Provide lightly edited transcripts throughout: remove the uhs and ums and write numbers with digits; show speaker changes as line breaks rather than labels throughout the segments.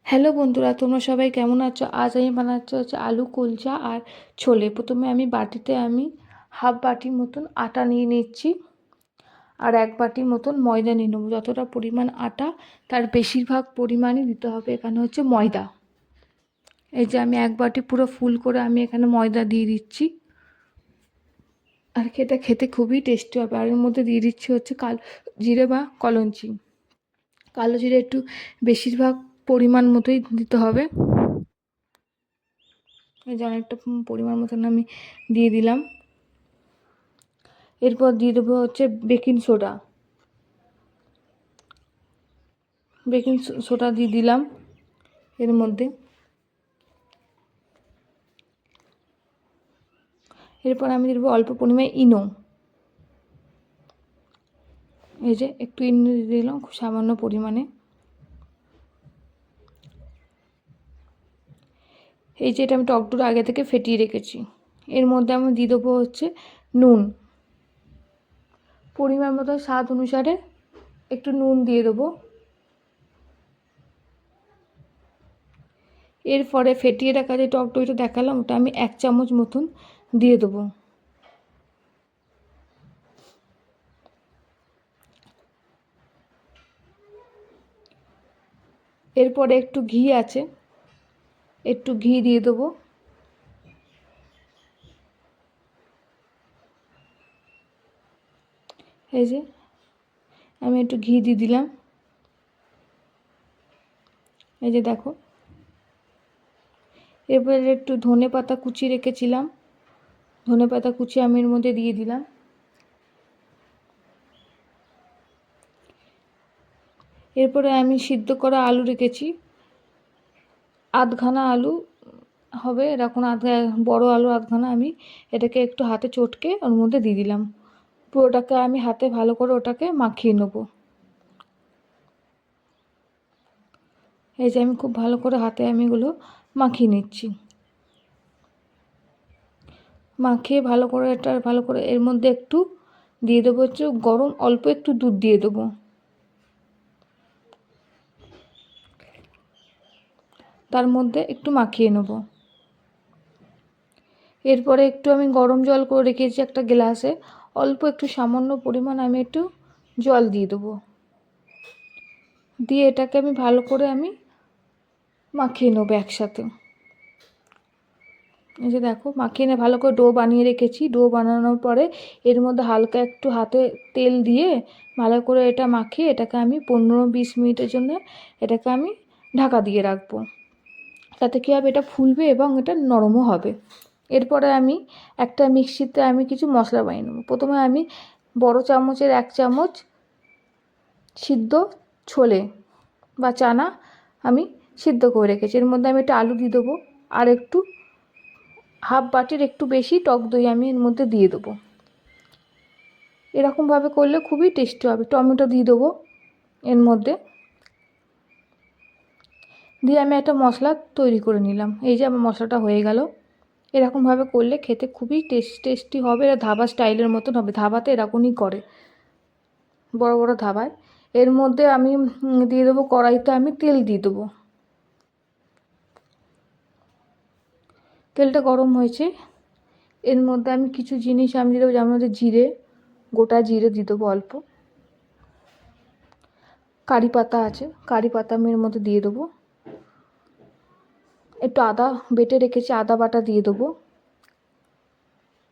Hello বন্ধুরা, তোমরা সবাই কেমন আছো? আজ আমি বানাচ্ছি হচ্ছে আলু কুলচা আর ছোলে। প্রথমে আমি বাটিতে হাফ বাটির মতন আটা নিয়ে নিচ্ছি আর এক বাটির মতন ময়দা নিয়ে নেবো। যতটা পরিমাণ আটা তার বেশিরভাগ পরিমাণই দিতে হবে এখানে হচ্ছে ময়দা। এই যে আমি এক বাটি পুরো ফুল করে আমি এখানে ময়দা দিয়ে দিচ্ছি। আর এটা খেতে খুবই টেস্টি হবে। আর এর মধ্যে দিয়ে দিচ্ছি হচ্ছে কালো জিরে বা কলঞ্চি। কালো জিরে একটু বেশিরভাগ পরিমাণ মতোই দিতে হবে। এই যে অনেকটা পরিমাণ মতন আমি দিয়ে দিলাম। এরপর দিয়ে দেবো হচ্ছে বেকিং সোডা। বেকিং সোডা দিয়ে দিলাম এর মধ্যে। এরপর আমি দিয়ে দেবো অল্প পরিমাণে ইনো। এই যে একটু ইনো দিয়ে দিলাম খুব সামান্য পরিমাণে। এই যে এটা আমি টক দই আগে থেকে ফেটিয়ে রেখেছি। এর মধ্যে আমি দিয়ে দেবো হচ্ছে নুন, পরিমাণ মতো স্বাদ অনুসারে একটু নুন দিয়ে দেবো। এরপরে ফেটিয়ে রাখা যে টক দইটা দেখালাম ওটা আমি 1 চামচ মতন দিয়ে দেবো। এরপরে একটু ঘি আছে, একটু ঘি দিয়ে দেবো। এই যে আমি একটু ঘি দিয়ে দিলাম। এই যে দেখো। এরপরে একটু ধনে পাতা কুচি রেখেছিলাম, ধনে পাতা কুচি আমি এর মধ্যে দিয়ে দিলাম। এরপরে আমি সিদ্ধ করা আলু রেখেছি, আধখানা আলু হবে এরকম, বড় আলু আধখানা। আমি এটাকে একটু হাতে চটকে ওর মধ্যে দিয়ে দিলাম। পুরোটাকে আমি হাতে ভালো করে ওটাকে মাখিয়ে নেব। এই যে আমি খুব ভালো করে হাতে আমি এগুলো মাখিয়ে নিচ্ছি। মাখিয়ে ভালো করে এটা ভালো করে এর মধ্যে একটু দিয়ে দেবো হচ্ছে গরম অল্প একটু দুধ দিয়ে দেবো। তার মধ্যে একটু মাখিয়ে নেব। এরপরে একটু আমি গরম জল করে রেখেছি একটা গ্লাসে, অল্প একটু সামান্য পরিমাণ আমি একটু জল দিয়ে দেবো। দিয়ে এটাকে আমি ভালো করে আমি মাখিয়ে নেবো একসাথে। এই যে দেখো মাখিয়ে নিয়ে ভালো করে ডো বানিয়ে রেখেছি। ডো বানানোর পরে এর মধ্যে হালকা একটু হাতে তেল দিয়ে ভালো করে এটা মাখিয়ে এটাকে আমি 15-20 মিনিটের জন্য এটাকে আমি ঢাকা দিয়ে রাখবো। তাতে কী হবে, এটা ফুলবে এবং এটা নরমও হবে। এরপরে আমি একটা মিক্সিতে আমি কিছু মশলা বানিয়ে নেবো। প্রথমে আমি বড় চামচের 1 চামচ সিদ্ধ ছোলে বা চানা আমি সিদ্ধ করে রেখেছি। এর মধ্যে আমি একটা আলু দিয়ে দেবো আর একটু হাফ বাটির একটু বেশি টক দই আমি এর মধ্যে দিয়ে দেবো। এরকমভাবে করলে খুবই টেস্টি হবে। টমেটো দিয়ে দেবো এর মধ্যে। দিয়ে আমি একটা মশলা তৈরি করে নিলাম। এই যে আমার মশলাটা হয়ে গেল। এরকমভাবে করলে খেতে খুবই টেস্টি হবে। এটা ধাবা স্টাইলের মতন হবে। ধাবাতে এরকমই করে, বড় বড় ধাবায়। এর মধ্যে আমি দিয়ে দেবো কড়াইতে আমি তেল দিয়ে দেবো। তেলটা গরম হয়েছে, এর মধ্যে আমি কিছু জিনিস আমি দিয়ে দেবো, যেমন হচ্ছে জিরে, গোটা জিরে দিয়ে দেবো অল্প। কারি পাতা আছে, কারি পাতা আমি এর মধ্যে দিয়ে দেবো। একটু আদা বেটে রেখেছি, আদা বাটা দিয়ে দেবো।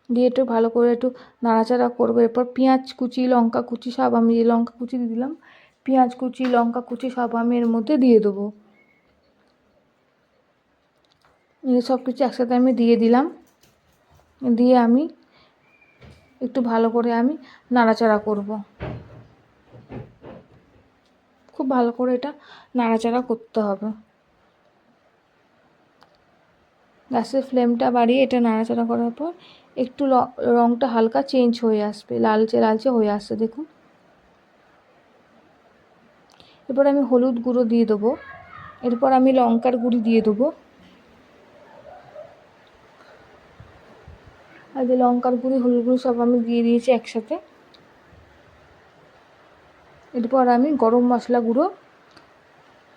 দিয়ে একটু ভালো করে একটু নাড়াচাড়া করবো। এরপর পেঁয়াজ কুচি, লঙ্কা কুচি সব আমি লঙ্কা কুচি দিয়ে দিলাম, পেঁয়াজ কুচি, লঙ্কা কুচি সব আমি এর মধ্যে দিয়ে দেবো। সব কিছু একসাথে আমি দিয়ে দিলাম। দিয়ে আমি একটু ভালো করে আমি নাড়াচাড়া করব। খুব ভালো করে এটা নাড়াচাড়া করতে হবে। গ্যাসের ফ্লেমটা বাড়িয়ে এটা নাড়াচাড়া করার পর একটু রঙটা হালকা চেঞ্জ হয়ে আসবে, লালচে লালচে হয়ে আসছে দেখুন। এরপর আমি হলুদ গুঁড়ো দিয়ে দেবো। এরপর আমি লঙ্কার গুঁড়ি দিয়ে দেবো। আর যে লঙ্কার গুঁড়ি, হলুদ গুঁড়ি সব আমি দিয়ে দিয়েছি একসাথে। এরপর আমি গরম মশলা গুঁড়ো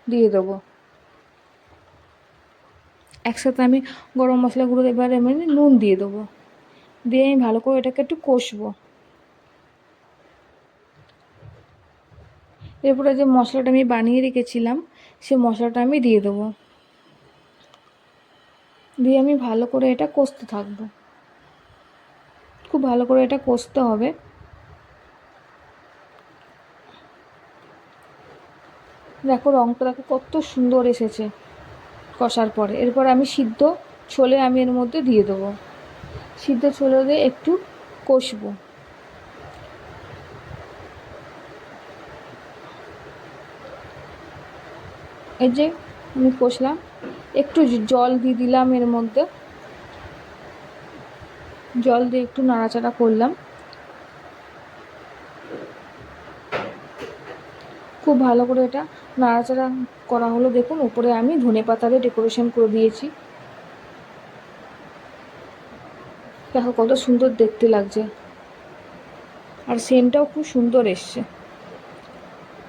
দিয়ে দেবো। একসাথে আমি গরম মশলা গুঁড়ো এবারে আমি নুন দিয়ে দেবো, দিয়ে আমি ভালো করে এটাকে একটু কষবো। এরপরে যে মশলাটা আমি বানিয়ে রেখেছিলাম সে মশলাটা আমি দিয়ে দেবো, দিয়ে আমি ভালো করে এটা কষতে থাকবো। খুব ভালো করে এটা কষতে হবে। দেখো রঙটা দেখো কত সুন্দর এসেছে কষার পরে। এরপর আমি সিদ্ধ ছোলে আমি এর মধ্যে দিয়ে দেবো, সিদ্ধ ছোলে দিয়ে একটু কষবো। এই যে আমি কষলাম, একটু জল দিয়ে দিলাম এর মধ্যে, জল দিয়ে একটু নাড়াচাড়া করলাম। খুব ভালো করে এটা নাড়াচাড়া করা হলো। দেখুন উপরে আমি ধনেপাতা দিয়ে ডেকোরেশন করে দিয়েছি। দেখো কত সুন্দর দেখতে লাগছে, আর সেন্টটাও খুব সুন্দর এসছে।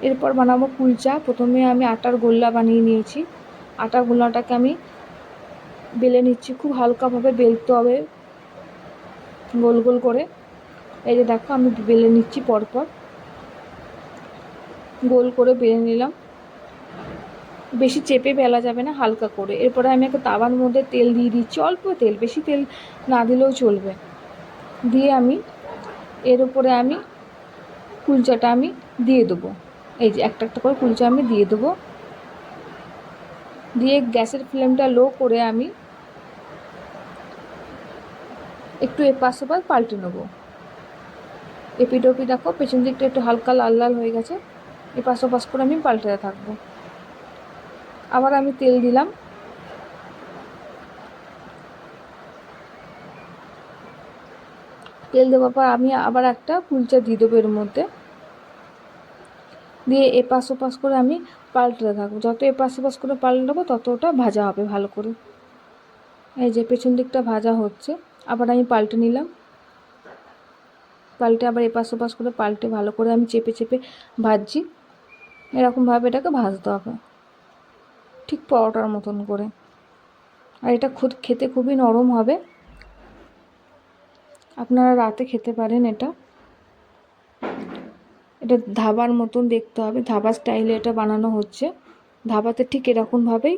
এরপর বানাবো কুলচা। প্রথমে আমি আটার গোল্লা বানিয়ে নিয়েছি। আটার গোল্লাটাকে আমি বেলে নিচ্ছি, খুব হালকাভাবে বেলতে হবে, গোল গোল করে। এই যে দেখো আমি বেলে নিচ্ছি, পরপর গোল করে বেলে নিলাম। বেশি চেপে বেলা যাবে না, হালকা করে। এরপরে আমি একটা তাওয়ার মধ্যে তেল দিয়ে দিচ্ছি, অল্প তেল, বেশি তেল না দিলেও চলবে। দিয়ে আমি এর উপরে আমি কুলচাটা আমি দিয়ে দেবো। এই যে একটা একটা করে কুলচা আমি দিয়ে দেবো, দিয়ে গ্যাসের ফ্লেমটা লো করে আমি একটু এপাশ ওপাশ পাল্টে নেবো। এপিট ওপিট দেখো পেছন দিকটা একটু হালকা লাল লাল হয়ে গেছে, এপাশ ওপাশ করে আমি পাল্টাতে থাকবো। আবার আমি তেল দিলাম, তেল দেওয়ার পর আমি আবার একটা কুলচা দিয়ে দেবো এর মধ্যে, দিয়ে এপাশ ওপাশ করে আমি পাল্টাতে থাকবো। যত এপাশ ওপাশ করে পাল্টাবো তত ওটা ভাজা হবে ভালো করে। এই যে পেছন দিকটা ভাজা হচ্ছে, আবার আমি পাল্টে নিলাম, পাল্টে আবার এপাশ ওপাশ করে পাল্টে ভালো করে আমি চেপে চেপে ভাজছি। এরকমভাবে এটাকে ভাজতে হবে, ঠিক পরোটার মতন করে। আর এটা খেতে খুবই নরম হবে, আপনারা রাতে খেতে পারেন। এটা ধাবার মতন দেখতে হবে, ধাবা স্টাইলে এটা বানানো হচ্ছে। ধাবাতে ঠিক এরকমভাবেই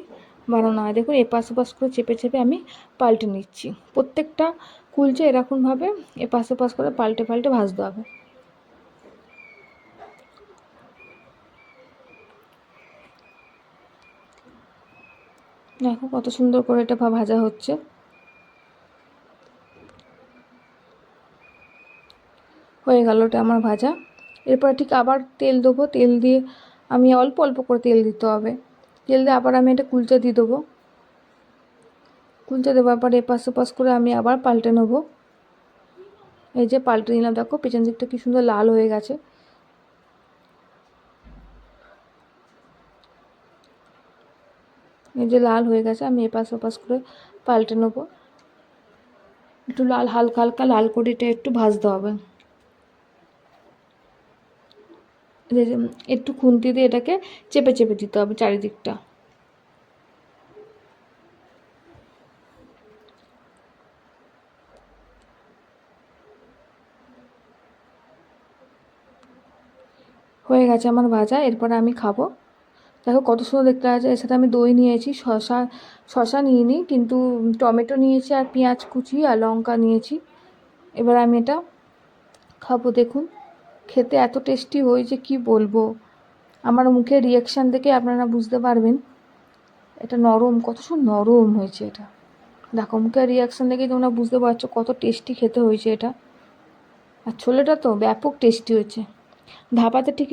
বানানো হয়। দেখুন এপাশ ওপাশ করে চেপে চেপে আমি পাল্টে নিচ্ছি। প্রত্যেকটা কুলচা এরকমভাবে এপাশ ওপাশ করে পাল্টে পাল্টে ভাজতে হবে। দেখো কত সুন্দর করে এটা ভাজা হচ্ছে। হয়ে গেল এটা আমার ভাজা। এরপর ঠিক আবার তেল দেবো, তেল দিয়ে আমি অল্প অল্প করে তেল দিতে হবে। তেল দিয়ে আবার আমি এটা কুলচা দিয়ে দেবো, কুলচা দেওয়ার পর এপাশ ওপাশ করে আমি আবার পাল্টে নেবো। এই যে পাল্টে নিলাম, দেখো পেছন দিকটা কি সুন্দর লাল হয়ে গেছে। এই যে লাল হয়ে গেছে, আমি এপাশ ওপাশ করে পাল্টে নেবো। একটু লাল হালকা হালকা লাল করে এটা একটু ভাজতে হবে। একটু খুন্তি দিয়ে এটাকে চেপে চেপে দিতে হবে চারিদিকটা। হয়ে গেছে আমার ভাজা। এরপরে আমি খাবো। দেখো কত সুন্দর দেখতে আছে। এর সাথে আমি দই নিয়েছি, শশা নিইনি, কিন্তু টমেটো নিয়েছি, আর পেঁয়াজ কুচি আর লঙ্কা নিয়েছি। এবার আমি এটা খাবো। দেখুন খেতে এত টেস্টি হয়েছে কি বলবো। আমার মুখের রিয়াকশান দেখে আপনারা বুঝতে পারবেন এটা নরম, কত সুন্দর নরম হয়েছে এটা। দেখো মুখের রিয়াকশান দেখে তোমরা বুঝতে পারছো কত টেস্টি খেতে হয়েছে এটা। আর ছোলেটা তো ব্যাপক টেস্টি হয়েছে। ধাবাতে ঠিক